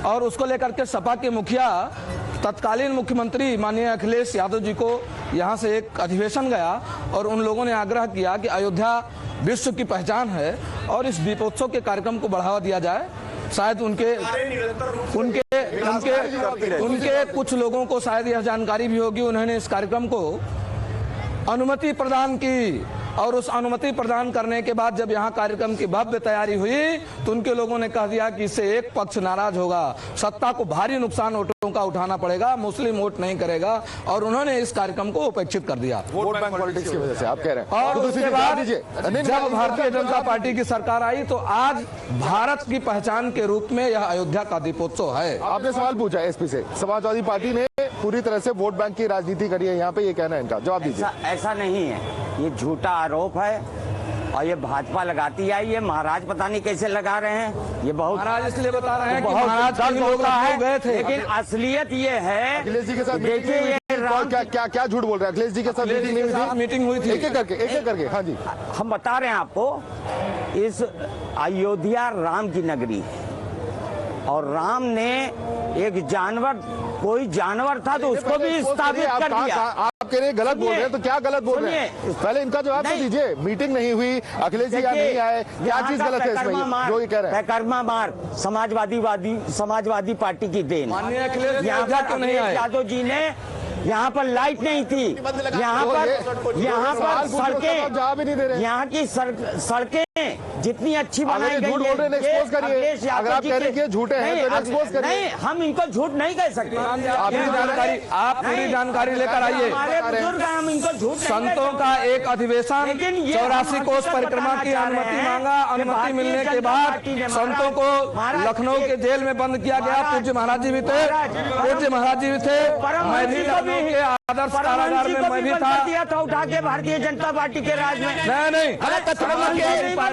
और उसको लेकर के सपा के मुखिया, तत्कालीन मुख्यमंत्री माननीय अखिलेश यादव जी को यहाँ से एक अधिवेशन गया और उन लोगों ने आग्रह किया कि अयोध्या विश्व की पहचान है और इस दीपोत्सव के कार्यक्रम को बढ़ावा दिया जाए। शायद उनके कुछ लोगों को शायद यह जानकारी भी होगी, उन्होंने इस कार्यक्रम को अनुमति प्रदान की और उस अनुमति प्रदान करने के बाद जब यहाँ कार्यक्रम की भव्य तैयारी हुई तो उनके लोगों ने कह दिया कि इससे एक पक्ष नाराज होगा, सत्ता को भारी नुकसान वोटों का उठाना पड़ेगा, मुस्लिम वोट नहीं करेगा, और उन्होंने इस कार्यक्रम को उपेक्षित कर दिया। वोट बैंक पॉलिटिक्स की वजह से आप कह रहे हैं। और उसके बाद जब भारतीय जनता पार्टी की सरकार आई तो आज भारत की पहचान के रूप में यह अयोध्या का दीपोत्सव है। आपने सवाल पूछा एसपी से, समाजवादी पार्टी ने पूरी तरह से वोट बैंक की राजनीति करी है यहाँ पे, ये कहना है इनका, जवाब दीजिए। ऐसा नहीं है, ये झूठा आरोप है और ये भाजपा लगाती आई है। महाराज पता नहीं कैसे लगा रहे हैं, ये बहुत महाराज इसलिए बता रहे हैं कि महाराज होता है गए थे, लेकिन असलियत ये है। अखिलेश जी के साथ देखिए क्या झूठ बोल रहे हैं। अखिलेश जी के साथ मीटिंग हुई थी, एक एक करके। हाँ जी, हम बता रहे हैं आपको, इस अयोध्या राम की नगरी है और राम ने एक जानवर, कोई जानवर था तो उसको भी स्थापित कर दिया। आप कह रहे हैं गलत बोल रहे हैं, तो क्या गलत बोल रहे हैं? पहले इनका जवाब तो दीजिए। मीटिंग नहीं हुई, अखिलेश जी यहाँ नहीं आए, क्या चीज गलत है इसमें जो ये कह रहे हैं? कर्मा मार समाजवादी पार्टी की देन। यहाँ पर अखिलेश यादव जी ने, यहाँ पर लाइट नहीं थी, यहाँ पर सड़कें, यहाँ की सड़कें जितनी अच्छी बनाई गई है। अगर आप कह रहे हैं झूठे हैं तो एक्सपोज करिए। नहीं, हम इनको झूठ नहीं कह सकते। आप पूरी जानकारी लेकर आइए। हम इनको झूठ, संतों का एक अधिवेशन, 84 कोस परिक्रमा की अनुमति मांगा, अनुमति मिलने के बाद संतों को लखनऊ के जेल में बंद किया गया। पूज्य महाराज जी भी थे, मैं भी लखनऊ के आदर्श कारागार में मैं भी था, उठा के भारतीय जनता पार्टी के राज में। नहीं, गलत तथ्य मत रखिए।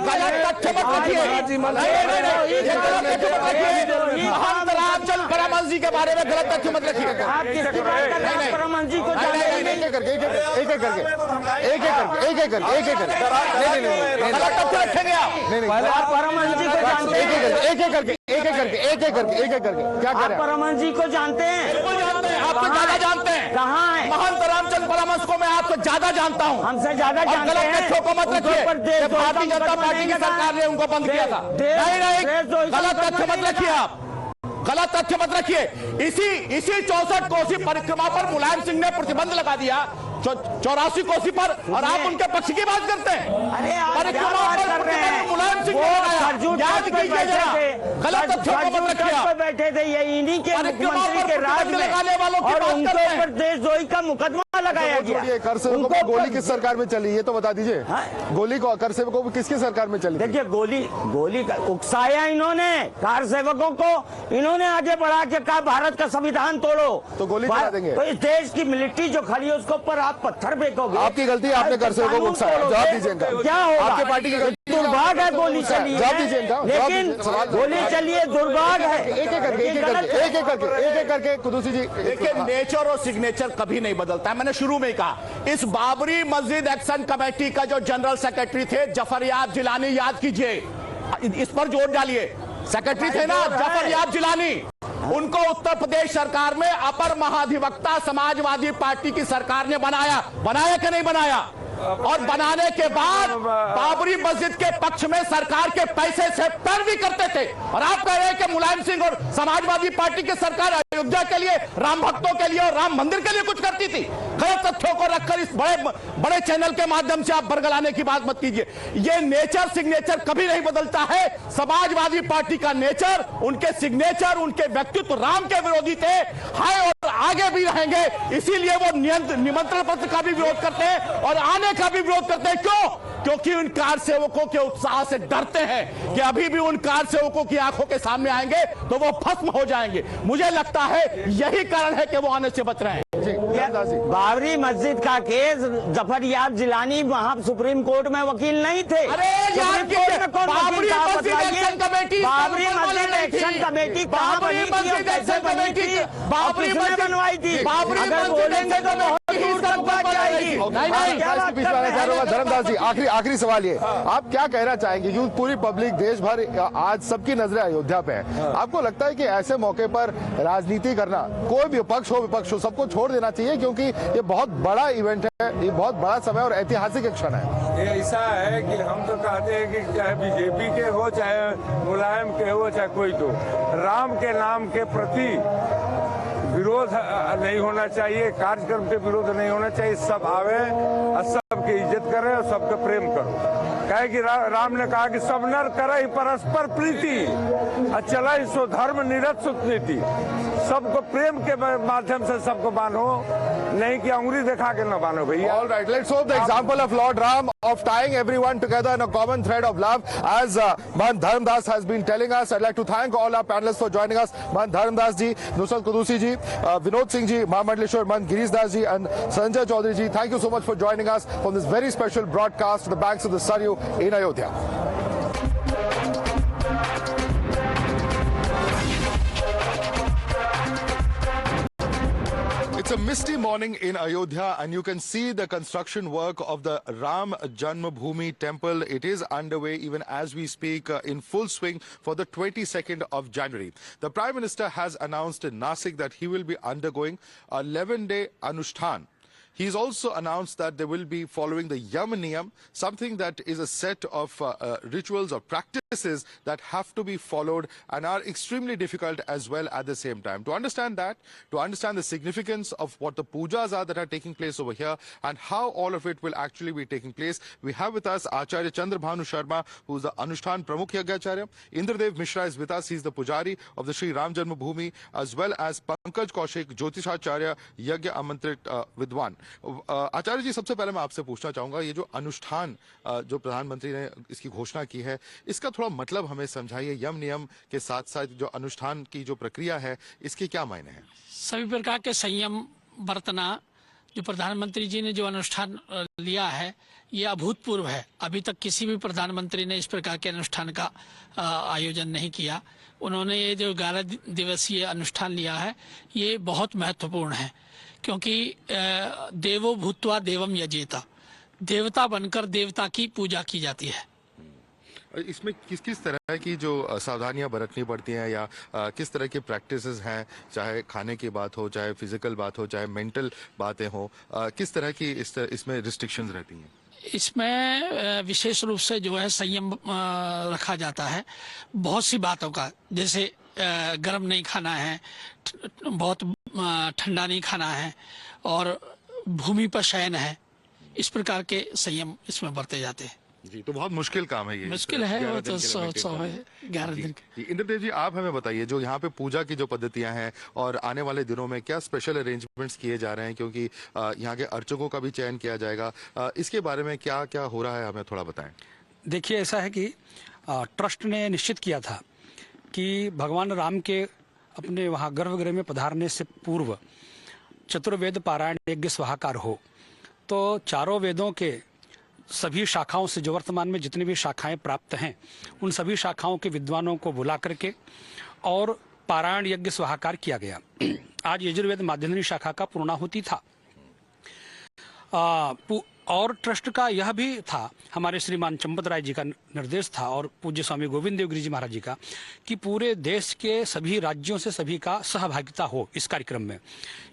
महंत रामचंद्र परमहंस जी के बारे में गलत तथ्य मत रखिए। परमहंस जी को एक करके गलत तथ्य रखेंगे आप। परमहंस जी को जानते हैं, एक करके क्या कह रहे हैं? परमहंस जी को जानते हैं, आपको ज्यादा जानते हैं। कहाँ है महंत रामचंद्र परमहंस को मैं आपको ज्यादा जानता हूँ, हमसे ज्यादा जानते हैं। गलत तथ्यों को मत रखिए। भारतीय जनता पार्टी की सरकार ने उनको बंद किया था। नहीं, गलत तथ्य मत रखिए आप, गलत तथ्य मत रखिए। इसी 64 कोसी परिक्रमा पर मुलायम सिंह ने प्रतिबंध लगा दिया, 84 कोसी पर, और आप उनके पक्ष की बात करते हैं। परिक्रमा पर मुलायम सिंह ने याद कीजिए जरा, गलत तथ्यों को मत रखिए आप। बैठे थे ये इन्हीं के मुख्यमंत्री के राज में लगाने वालों की और बात उनके ऊपर देशद्रोही का मुकदमा लगाया गया। कर सेवकों को गोली किस सरकार में चली, ये तो बता दीजिए। गोली को कर सेवकों को किसकी सरकार में चली? देखिए, गोली उकसाया इन्होंने कार सेवकों को, इन्होंने आगे बढ़ा के कहा भारत का संविधान तोड़ो, तो गोली चला देंगे। तो इस देश की मिलिट्री जो खड़ी है उसके ऊपर आप पत्थर फेंकोगे। आपकी गलती, आपने कर सेवकों को उकसाया। जवाब दीजिए इनका। क्या होगा? आपकी पार्टी की गलती, दुर्भाग्य है गोली चली जवाब दीजिए इनका। लेकिन गोली चली है, दुर्भाग्य है। एक करके कुदूसी जी। देखिए, नेचर और सिग्नेचर कभी नहीं बदलता है। मैंने शुरू में ही कहा, इस बाबरी मस्जिद एक्शन कमेटी का जो जनरल सेक्रेटरी थे जफरयाब जिलानी, याद कीजिए, इस पर जोर डालिए। सेक्रेटरी थे ना जफरयाब जिलानी, उनको उत्तर प्रदेश सरकार में अपर महाधिवक्ता समाजवादी पार्टी की सरकार ने बनाया कि नहीं बनाया? और बनाने के बाद बाबरी मस्जिद के पक्ष में सरकार के पैसे से पैरवी करते थे। और आप कह रहे हैं कि मुलायम सिंह और समाजवादी पार्टी की सरकार अयोध्या के लिए, राम भक्तों के लिए और राम मंदिर के लिए कुछ करती थी। गलत तथ्यों को रखकर इस बड़े चैनल के माध्यम से आप बरगलाने की बात मत कीजिए। ये नेचर सिग्नेचर कभी नहीं बदलता है। समाजवादी पार्टी का नेचर, उनके सिग्नेचर, उनके व्यक्तित्व राम के विरोधी थे, है और आगे भी रहेंगे। इसीलिए वो निमंत्रण पत्र का भी विरोध करते हैं और आने का भी विरोध करते हैं। क्यों? क्योंकि उन कार सेवकों के उत्साह से डरते हैं कि अभी भी उन कार सेवकों की आंखों के सामने आएंगे तो वो भस्म हो जाएंगे। मुझे लगता है यही कारण है कि वो आने से बच रहे हैं। बाबरी मस्जिद का केस जफरयाब जिलानी वहाँ सुप्रीम कोर्ट में वकील नहीं थे। अरे यार, बाबरी मस्जिद एक्शन कमेटी, बाबरी मस्जिद एक्शन कमेटी कहाँ बनी थी और कैसे बनी थी? बाबरी मस्जिद बनवाई थी। अगर बोलेंगे तो बहुत दूर तक बात जाएगी। धर्मदास जी, आखिरी सवाल ये, आप क्या कहना चाहेंगे? क्योंकि पूरी पब्लिक देश भर आज सबकी नजरें अयोध्या पे है। आपको लगता है कि ऐसे मौके पर राजनीति करना, कोई भी पक्ष हो विपक्ष हो, सबको छोड़ देना चाहिए? क्योंकि ये बहुत बड़ा इवेंट है, ये बहुत बड़ा समय और ऐतिहासिक क्षण है। ये ऐसा है कि हम तो कहते हैं कि चाहे बीजेपी के हो, चाहे मुलायम के हो, चाहे कोई तो, राम के नाम के प्रति विरोध नहीं होना चाहिए, कार्यक्रम के विरोध नहीं होना चाहिए। सब आवे और सबकी इज्जत करें और सबका प्रेम करो। कहे कि राम ने कहा कि सब नर करे परस्पर प्रीति और चला सो धर्म निरत नीति। सबको प्रेम के माध्यम से सबको बांधो, नहीं कि अंगुली दिखा के न बांधो भैया। All right, let's hope the example of Lord Ram of tying everyone together in a common thread of love, as Mahant Dharamdas has been telling us. I'd like to thank all our panelists for joining us. Mahant Dharamdas ji, Nusrat Qudusi ji, Vinod Singh ji, Mahamandleshwar Mahant Girish Das ji and Sanjay Chaudhary ji. Thank you so much for joining us from this very special broadcast to the banks of the Saryu in Ayodhya. It's a misty morning in Ayodhya and you can see the construction work of the Ram Janmabhoomi temple. It is underway even as we speak, in full swing for the 22nd of January. The Prime Minister has announced in Nasik that he will be undergoing a 11-day Anushtan. He's also announced that they will be following the Yam Niyam, something that is a set of rituals or practices that have to be followed and are extremely difficult as well at the same time. To understand that, to understand the significance of what the pujas are that are taking place over here and how all of it will actually be taking place, we have with us Acharya Chandrabhanu Sharma, who is the Anushtan Pramukh Yagyacharya. Indradev Mishra is with us. He's the Pujari of the Sri Ram Janmabhoomi, as well as Pankaj Kaushik, Jyotishacharya, Yagya Amantrit Vidwan. आचार्य जी, सबसे पहले मैं आपसे पूछना चाहूंगा, ये जो अनुष्ठान जो प्रधानमंत्री ने इसकी घोषणा की है, इसका थोड़ा मतलब हमें समझाइए। यम नियम के साथ साथ जो अनुष्ठान की जो प्रक्रिया है, इसके क्या मायने हैं? सभी प्रकार के संयम बरतना, जो प्रधानमंत्री जी ने जो अनुष्ठान लिया है, ये अभूतपूर्व है। अभी तक किसी भी प्रधानमंत्री ने इस प्रकार के अनुष्ठान का आयोजन नहीं किया। उन्होंने ये जो 11 दिवसीय अनुष्ठान लिया है, ये बहुत महत्वपूर्ण है, क्योंकि देवो भूत्वा देवम यजेता, देवता बनकर देवता की पूजा की जाती है। इसमें किस किस तरह की जो सावधानियां बरतनी पड़ती हैं या किस तरह की प्रैक्टिसेस हैं, चाहे खाने की बात हो, चाहे फिजिकल बात हो, चाहे मेंटल बातें हो, किस तरह की इसमें रिस्ट्रिक्शंस रहती हैं? इसमें विशेष रूप से जो है संयम रखा जाता है बहुत सी बातों का, जैसे गर्म नहीं खाना है, बहुत ठंडा नहीं खाना है और भूमि पर शयन है। इस प्रकार के संयम इसमें बरते जाते हैं। जी, तो बहुत मुश्किल काम है ये। मुश्किल है वो तो 11 दिन के। इंद्रदेव जी, आप हमें बताइए, जो यहाँ पे पूजा की जो पद्धतियां हैं और आने वाले दिनों में क्या स्पेशल अरेंजमेंट्स किए जा रहे हैं, क्योंकि यहाँ के अर्चकों का भी चयन किया जाएगा, इसके बारे में क्या क्या हो रहा है, हमें थोड़ा बताएं। देखिए, ऐसा है कि ट्रस्ट ने निश्चित किया था कि भगवान राम के अपने वहाँ गर्भगृह में पधारने से पूर्व चतुर्वेद पारायण यज्ञ स्वाहाकार हो। तो चारों वेदों के सभी शाखाओं से, जो वर्तमान में जितनी भी शाखाएं प्राप्त हैं, उन सभी शाखाओं के विद्वानों को बुला करके और पारायण यज्ञ स्वाहाकार किया गया। आज यजुर्वेद माध्यन्दिनी शाखा का पूर्णाहुति था। और ट्रस्ट का यह भी था, हमारे श्रीमान चंपत राय जी का निर्देश था और पूज्य स्वामी गोविंद देवगिरी जी महाराज जी का, कि पूरे देश के सभी राज्यों से सभी का सहभागिता हो इस कार्यक्रम में।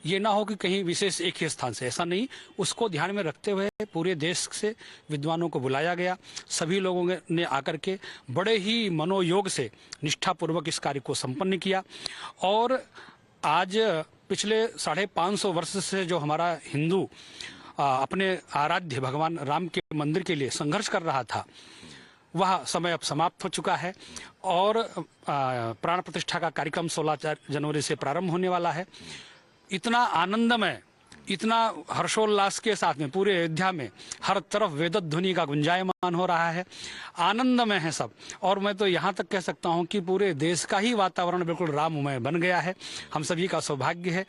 ये ना हो कि कहीं विशेष एक ही स्थान से, ऐसा नहीं। उसको ध्यान में रखते हुए पूरे देश से विद्वानों को बुलाया गया। सभी लोगों ने आकर के बड़े ही मनोयोग से निष्ठापूर्वक इस कार्य को संपन्न किया। और आज पिछले 550 वर्ष से जो हमारा हिंदू अपने आराध्य भगवान राम के मंदिर के लिए संघर्ष कर रहा था, वह समय अब समाप्त हो चुका है और प्राण प्रतिष्ठा का कार्यक्रम 16 जनवरी से प्रारंभ होने वाला है। इतना आनंदमय, इतना हर्षोल्लास के साथ में पूरे अयोध्या में हर तरफ वेदध्वनि का गुंजायमान हो रहा है, आनंदमय है सब। और मैं तो यहाँ तक कह सकता हूँ कि पूरे देश का ही वातावरण बिल्कुल राममय बन गया है। हम सभी का सौभाग्य है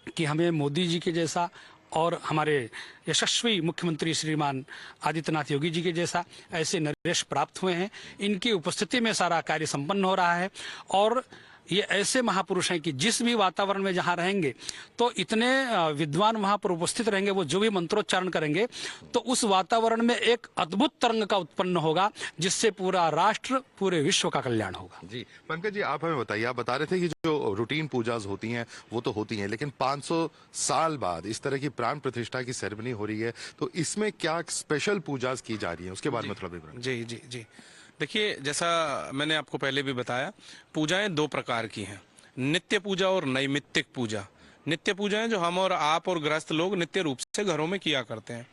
कि हमें मोदी जी के जैसा और हमारे यशस्वी मुख्यमंत्री श्रीमान आदित्यनाथ योगी जी के जैसा ऐसे नरेश प्राप्त हुए हैं। इनकी उपस्थिति में सारा कार्य संपन्न हो रहा है और ये ऐसे महापुरुष हैं कि जिस भी वातावरण में जहाँ रहेंगे तो इतने विद्वान वहाँ पर उपस्थित रहेंगे, वो जो भी मंत्रोच्चारण करेंगे तो उस वातावरण में एक अद्भुत तरंग का उत्पन्न होगा, जिससे पूरा राष्ट्र, पूरे विश्व का कल्याण होगा। जी पंकज जी, आप हमें बताइए, आप बता रहे थे कि जो रूटीन पूजाज होती हैं वो तो होती हैं, लेकिन 500 साल बाद इस तरह की प्राण प्रतिष्ठा की सेरेमनी हो रही है, तो इसमें क्या स्पेशल पूजाज की जा रही है, उसके बारे में थोड़ा विवरण। जी जी जी, देखिए जैसा मैंने आपको पहले भी बताया, पूजाएं 2 प्रकार की हैं, नित्य पूजा और नैमित्तिक पूजा। नित्य पूजाएं जो हम और आप और गृहस्थ लोग नित्य रूप से घरों में किया करते हैं।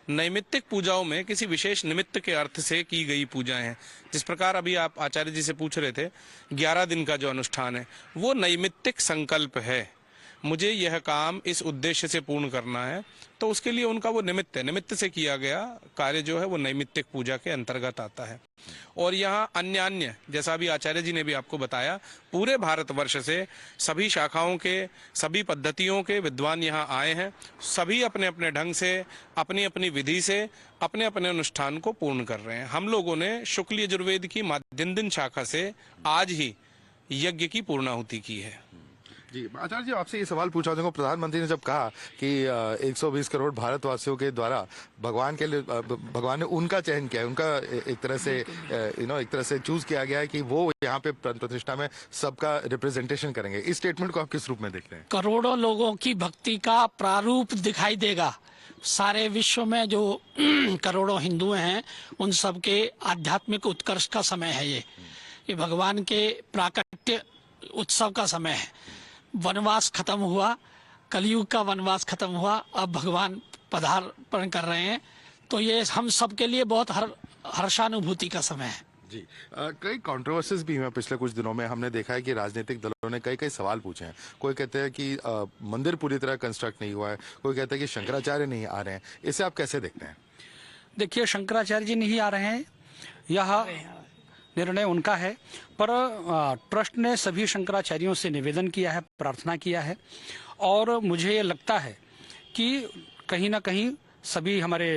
नैमित्तिक पूजाओं में किसी विशेष निमित्त के अर्थ से की गई पूजाएं हैं। जिस प्रकार अभी आप आचार्य जी से पूछ रहे थे, 11 दिन का जो अनुष्ठान है वो नैमित्तिक संकल्प है, मुझे यह काम इस उद्देश्य से पूर्ण करना है, तो उसके लिए उनका वो निमित्त है, निमित्त से किया गया कार्य जो है वो नैमित्तिक पूजा के अंतर्गत आता है। और यहाँ अन्य जैसा भी आचार्य जी ने भी आपको बताया, पूरे भारतवर्ष से सभी शाखाओं के, सभी पद्धतियों के विद्वान यहाँ आए हैं। सभी अपने अपने ढंग से, अपनी अपनी विधि से अपने अपने अनुष्ठान को पूर्ण कर रहे हैं। हम लोगों ने शुक्ल यजुर्वेद की माध्यम दिन शाखा से आज ही यज्ञ की पूर्णाहुति की है। जी आचार्य जी, आपसे ये सवाल पूछा चाहूंगा, प्रधानमंत्री ने जब कहा कि 120 करोड़ भारतवासियों के द्वारा भगवान के लिए, भगवान ने उनका चयन किया है, उनका एक तरह से चूज किया गया है कि वो यहाँ पे प्राण प्रतिष्ठा में सबका रिप्रेजेंटेशन करेंगे, इस स्टेटमेंट को आप किस रूप में देखते हैं? करोड़ों लोगों की भक्ति का प्रारूप दिखाई देगा। सारे विश्व में जो करोड़ों हिंदू हैं उन सबके आध्यात्मिक उत्कर्ष का समय है। ये भगवान के प्राकट्य उत्सव का समय है। वनवास खत्म हुआ, कलयुग का वनवास खत्म हुआ, अब भगवान पदार्पण कर रहे हैं, तो ये हम सब के लिए बहुत हर्षानुभूति का समय है। जी कई कंट्रोवर्सीज भी हुए पिछले कुछ दिनों में। हमने देखा है कि राजनीतिक दलों ने कई सवाल पूछे हैं। कोई कहते हैं कि मंदिर पूरी तरह कंस्ट्रक्ट नहीं हुआ है, कोई कहता है कि शंकराचार्य नहीं आ रहे हैं, इसे आप कैसे देखते हैं? देखिए, शंकराचार्य जी नहीं आ रहे हैं, यह निर्णय उनका है, पर ट्रस्ट ने सभी शंकराचार्यों से निवेदन किया है, प्रार्थना किया है, और मुझे ये लगता है कि कहीं ना कहीं सभी हमारे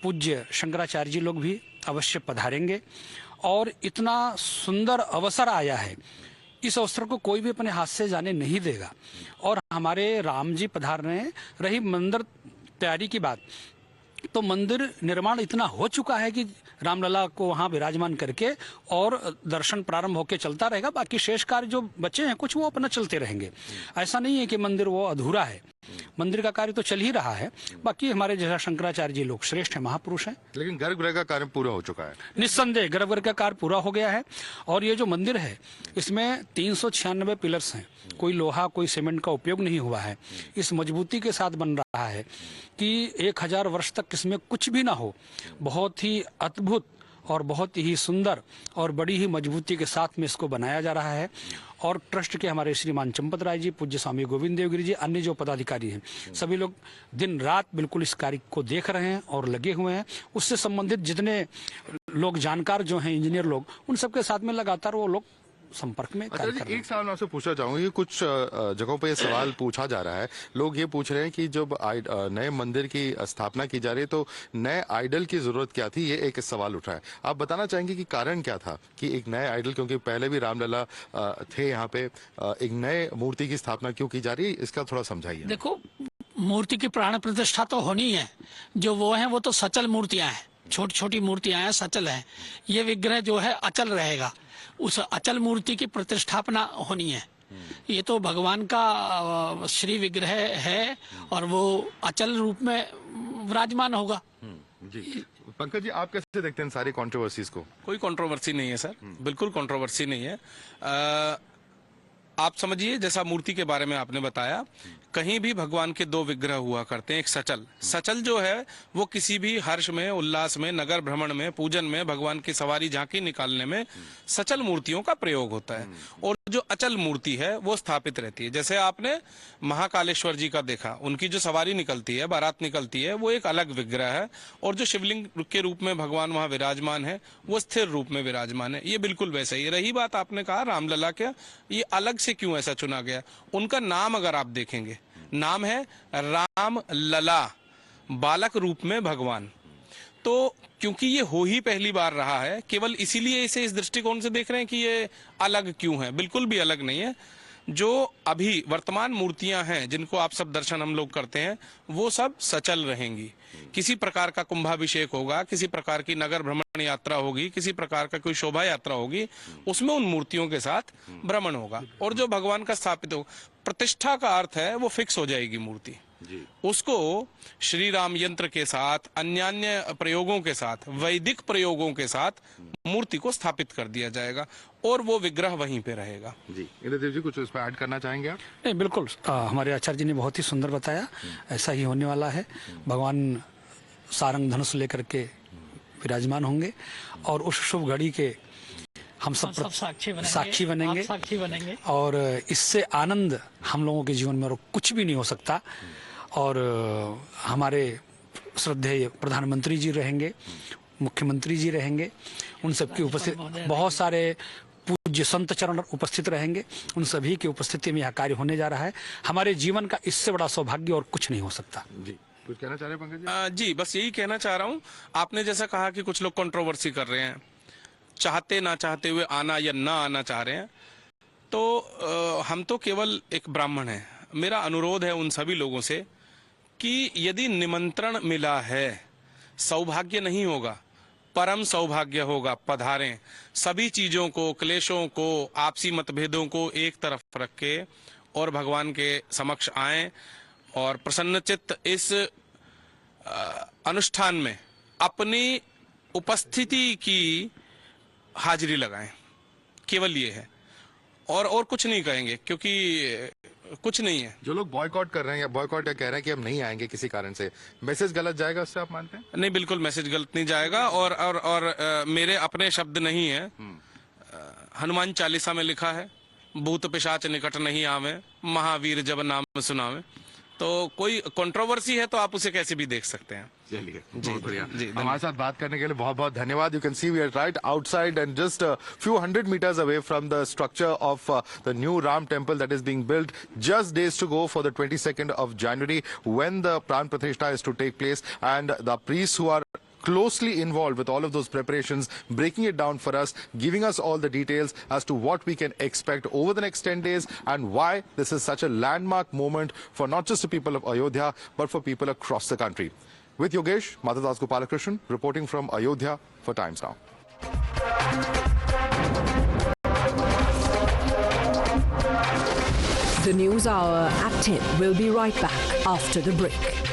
पूज्य शंकराचार्य जी लोग भी अवश्य पधारेंगे। और इतना सुंदर अवसर आया है, इस अवसर को कोई भी अपने हाथ से जाने नहीं देगा। और हमारे राम जी पधार रहे हैं। रही मंदिर तैयारी की बात, तो मंदिर निर्माण इतना हो चुका है कि रामलला को वहाँ विराजमान करके और दर्शन प्रारंभ होकर चलता रहेगा। बाकी शेष कार्य जो बचे हैं कुछ, वो अपना चलते रहेंगे। ऐसा नहीं है कि मंदिर वो अधूरा है, मंदिर का कार्य तो चल ही रहा है। बाकी हमारे जैसा शंकराचार्य जी लोग श्रेष्ठ हैं, महापुरुष हैं। लेकिन गर्भगृह का कार्य पूरा हो चुका है। निस्संदेह गर्भगृह का कार्य पूरा हो गया है। और ये जो मंदिर है, इसमें 396 पिलर्स हैं। कोई लोहा, कोई सीमेंट का उपयोग नहीं हुआ है। इस मजबूती के साथ बन रहा है कि 1000 वर्ष तक इसमें कुछ भी ना हो। बहुत ही अद्भुत और बहुत ही सुंदर और बड़ी ही मजबूती के साथ में इसको बनाया जा रहा है। और ट्रस्ट के हमारे श्रीमान चंपत राय जी, पूज्य स्वामी गोविंद देवगिरी जी, अन्य जो पदाधिकारी हैं, सभी लोग दिन रात बिल्कुल इस कार्य को देख रहे हैं और लगे हुए हैं। उससे संबंधित जितने लोग जानकार जो हैं, इंजीनियर लोग, उन सबके साथ में लगातार वो लोग संपर्क में कार्य कर रहे हैं। एक सवाल मैं आपसे पूछना चाहूंगा, कुछ जगहों पे ये सवाल पूछा जा रहा है, लोग ये पूछ रहे हैं कि जब नए मंदिर की स्थापना की जा रही है तो नए आइडल की जरूरत क्या थी, ये एक सवाल उठा है। आप बताना चाहेंगे कि कारण क्या था कि एक नए आइडल, क्योंकि पहले भी रामलला थे यहाँ पे, एक नए मूर्ति की स्थापना क्यों की जा रही है, इसका थोड़ा समझाइए। देखो, मूर्ति की प्राण प्रतिष्ठा तो होनी है, जो वो है वो तो सचल मूर्तियां हैं, छोटी छोटी मूर्तियां हैं, सचल हैं। ये विग्रह जो है अचल रहेगा, उस अचल मूर्ति की प्रतिष्ठापना होनी है। ये तो भगवान का श्री विग्रह है और वो अचल रूप में विराजमान होगा। जी पंकज जी, आप कैसे देखते हैं सारी कंट्रोवर्सीज को? कोई कंट्रोवर्सी नहीं है सर, बिल्कुल कंट्रोवर्सी नहीं है। आप समझिए, जैसा मूर्ति के बारे में आपने बताया, कहीं भी भगवान के दो विग्रह हुआ करते हैं। एक सचल जो है वो किसी भी हर्ष में, उल्लास में, नगर भ्रमण में, पूजन में, भगवान की सवारी झांकी निकालने में सचल मूर्तियों का प्रयोग होता है। और जो अचल मूर्ति है वो स्थापित रहती है। जैसे आपने महाकालेश्वर जी का देखा, उनकी जो सवारी निकलती है, बारात निकलती है, वो एक अलग विग्रह है। और जो शिवलिंग के रूप में भगवान वहां विराजमान है वो स्थिर रूप में विराजमान है। ये बिल्कुल वैसा ही। रही बात आपने कहा रामलला क्या, ये अलग से क्यों ऐसा चुना गया? उनका नाम अगर आप देखेंगे, नाम है राम लला, बालक रूप में भगवान। तो क्योंकि ये हो ही पहली बार रहा है, केवल इसीलिए इसे इस दृष्टिकोण से देख रहे हैं कि ये अलग क्यों है। बिल्कुल भी अलग नहीं है। जो अभी वर्तमान मूर्तियां हैं जिनको आप सब दर्शन हम लोग करते हैं, वो सब सचल रहेंगी। किसी प्रकार का कुंभाभिषेक होगा, किसी प्रकार की नगर भ्रमण यात्रा होगी, किसी प्रकार का कोई शोभा यात्रा होगी, उसमें उन मूर्तियों के साथ भ्रमण होगा। और जो भगवान का स्थापित होगा, प्रतिष्ठा का अर्थ है वो फिक्स हो जाएगी मूर्ति। उसको श्री राम यंत्र के साथ, अन्य प्रयोगों के साथ, वैदिक प्रयोगों के साथ मूर्ति को स्थापित कर दिया जाएगा और वो विग्रह वहीं पे रहेगा। जी इंद्रदेव जी, कुछ इस पर ऐड करना चाहेंगे आप? नहीं, बिल्कुल हमारे आचार्य जी ने बहुत ही सुंदर बताया, ऐसा ही होने वाला है। भगवान सारंग धनुष लेकर के विराजमान होंगे और उस शुभ घड़ी के हम सब साक्षी बनेंगे और इससे आनंद हम लोगों के जीवन में और कुछ भी नहीं हो सकता। और हमारे श्रद्धेय प्रधानमंत्री जी रहेंगे, मुख्यमंत्री जी रहेंगे, उन सबकी उपस्थित, बहुत सारे पूज्य संत चरण उपस्थित रहेंगे, उन सभी की उपस्थिति में यह कार्य होने जा रहा है। हमारे जीवन का इससे बड़ा सौभाग्य और कुछ नहीं हो सकता। जी कुछ कहना चाह रहे हैं पंकज जी? जी बस यही कहना चाह रहा हूँ। आपने जैसा कहा कि कुछ लोग कंट्रोवर्सी कर रहे हैं, चाहते ना चाहते हुए आना या ना आना चाह रहे हैं, तो हम तो केवल एक ब्राह्मण हैं। मेरा अनुरोध है उन सभी लोगों से कि यदि निमंत्रण मिला है, सौभाग्य नहीं होगा, परम सौभाग्य होगा, पधारें। सभी चीजों को, क्लेशों को, आपसी मतभेदों को एक तरफ रख के और भगवान के समक्ष आएं और प्रसन्नचित्त इस अनुष्ठान में अपनी उपस्थिति की हाजिरी लगाएं। केवल ये है और कुछ नहीं कहेंगे, क्योंकि कुछ नहीं है। जो लोग बॉयकॉट कर रहे हैं या बॉयकॉट कह रहे हैं कि हम नहीं आएंगे किसी कारण से, मैसेज गलत जाएगा, उससे आप मानते हैं? नहीं, बिल्कुल मैसेज गलत नहीं जाएगा। और मेरे अपने शब्द नहीं है। हनुमान चालीसा में लिखा है, भूत पिशाच निकट नहीं आवे, महावीर जब नाम सुनावे। तो कोई कंट्रोवर्सी है तो आप उसे कैसे भी देख सकते हैं। चलिए, बहुत बढ़िया। हमारे साथ बात करने के लिए बहुत बहुत धन्यवाद। You can see we are right outside and just few hundred meters away from the structure of the new Ram temple that is being built. Just days to go for the 22nd of January when the Pran Pratishtha is to take place, and the priests who are closely involved with all of those preparations, breaking it down for us, giving us all the details as to what we can expect over the next 10 days and why this is such a landmark moment for not just the people of Ayodhya, but for people across the country. With Yogesh, Madhadas Gopalakrishnan reporting from Ayodhya for Times Now. The News Hour at 10 will be right back after the break.